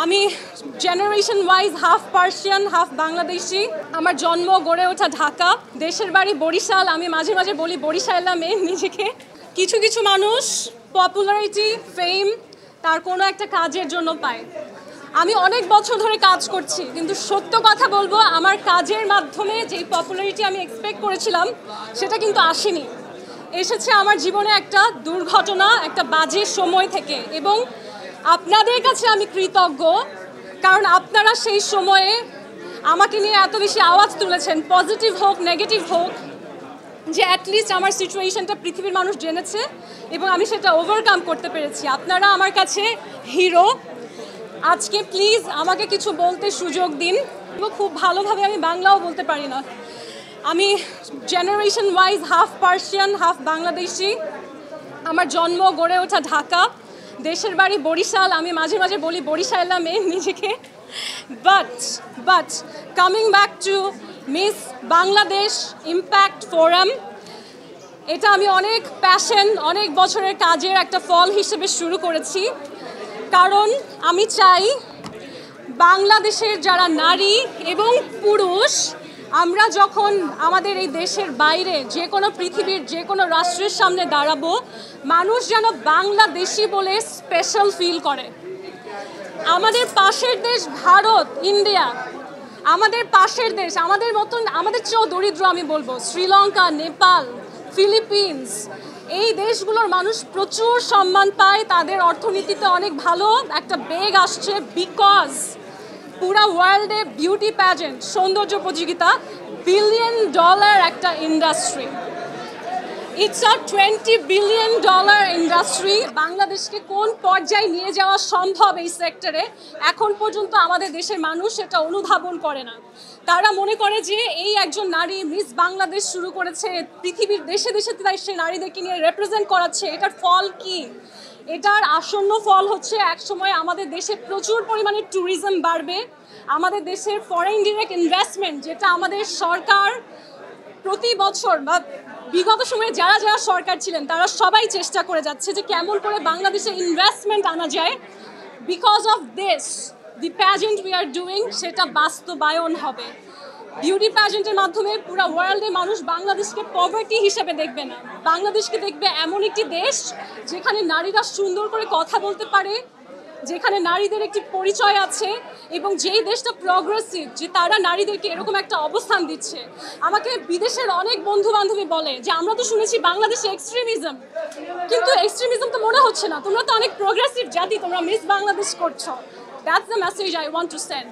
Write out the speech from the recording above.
আমি generation wise half Persian half Bangladeshi. আমার জন্ম গড়ে ওঠা ঢাকা, দেশের বাড়ি বরিশাল। আমি মাঝে মাঝে বলি বরিশালা মেয়ে নিজেকে। কিছু কিছু মানুষ পপুলারিটি ফেম তার কোনো একটা কাজের জন্য পায়। আমি অনেক বছর ধরে কাজ করছি, কিন্তু সত্য কথা বলবো, আমার কাজের মাধ্যমে যেই পপুলারিটি আমি এক্সপেক্ট করেছিলাম সেটা কিন্তু আসেনি। এসেছে আমার জীবনে একটা দুর্ঘটনা, একটা বাজে সময় থেকে। এবং আপনাদের কাছে আমি কৃতজ্ঞ, কারণ আপনারা সেই সময়ে আমাকে নিয়ে এত বেশি আওয়াজ তুলেছেন, পজিটিভ হোক নেগেটিভ হোক, যে অ্যাটলিস্ট আমার সিচুয়েশনটা পৃথিবীর মানুষ জেনেছে এবং আমি সেটা ওভারকাম করতে পেরেছি। আপনারা আমার কাছে হিরো। আজকে প্লিজ আমাকে কিছু বলতে সুযোগ দিন। খুব ভালোভাবে আমি বাংলাও বলতে পারি না। আমি generation wise half Persian half Bangladeshi. আমার জন্ম গড়ে ওঠা ঢাকা, দেশের বাড়ি বরিশাল। আমি মাঝে মাঝে বলি বরিশালা মেয়ে নিজেকে। But coming back to miss Bangladesh impact forum, এটা আমি অনেক প্যাশন, অনেক বছরের কাজের একটা ফল হিসেবে শুরু করেছি। কারণ আমি চাই বাংলাদেশের যারা নারী এবং পুরুষ, আমরা যখন আমাদের এই দেশের বাইরে যে কোনো পৃথিবীর যে কোনো রাষ্ট্রের সামনে দাঁড়াবো, মানুষ যেন বাংলাদেশি বলে স্পেশাল ফিল করে। আমাদের পাশের দেশ ভারত, ইন্ডিয়া, আমাদের পাশের দেশ, আমাদের মতন, আমাদের চেয়েও দরিদ্র আমি বলবো, শ্রীলঙ্কা, নেপাল, ফিলিপিন্স, এই দেশগুলোর মানুষ প্রচুর সম্মান পায়। তাদের অর্থনীতিতে অনেক ভালো একটা বেগ আসছে, বিকজ পুরা ওয়ার্ল্ডে বিউটি প্যাজেন্ট, সৌন্দর্য প্রতিযোগিতা, $1 বিলিয়ন একটা industry. It's a $20 billion industry. বাংলাদেশকে কোন পর্যায়ে নিয়ে যাওয়া সম্ভব এই সেক্টরে, এখন পর্যন্ত আমাদের দেশের মানুষ এটা অনুধাবন করে না। তারা মনে করে যে এই একজন নারী মিস বাংলাদেশ শুরু করেছে, পৃথিবীর দেশে দেশে সে নারীদেরকে নিয়ে রিপ্রেজেন্ট করাচ্ছে, এটার ফল কি? এটার আসন্ন ফল হচ্ছে একসময় আমাদের দেশে প্রচুর পরিমাণে ট্যুরিজম বাড়বে। আমাদের দেশের ফরেন ডিরেক্ট ইনভেস্টমেন্ট, যেটা আমাদের সরকার প্রতি বছর বা বিগত সময়ে যারা যারা সরকার ছিলেন তারা সবাই চেষ্টা করে যাচ্ছে যে কেমন করে বাংলাদেশে ইনভেস্টমেন্ট আনা যায়। Because of this the pageant we are doing, সেটা বাস্তবায়ন হবে। বিউটি প্যাজেন্টের মাধ্যমে পুরো ওয়ার্ল্ডে মানুষ বাংলাদেশকে পভার্টি হিসেবে দেখবে না, বাংলাদেশকে দেখবে এমন একটি দেশ যেখানে নারীরা সুন্দর করে কথা বলতে পারে, যেখানে নারীদের একটি পরিচয় আছে, এবং যেই দেশটা প্রগ্রেসিভ, যে তারা নারীদেরকে এরকম একটা অবস্থান দিচ্ছে। আমাকে বিদেশের অনেক বন্ধু বান্ধবী বলে যে আমরা তো শুনেছি বাংলাদেশে এক্সট্রিমিজম, কিন্তু এক্সট্রিমিজম তো মনে হচ্ছে না, তোমরা তো অনেক প্রগ্রেসিভ জাতি, তোমরা মিস বাংলাদেশ করছো। That's the message I want to send.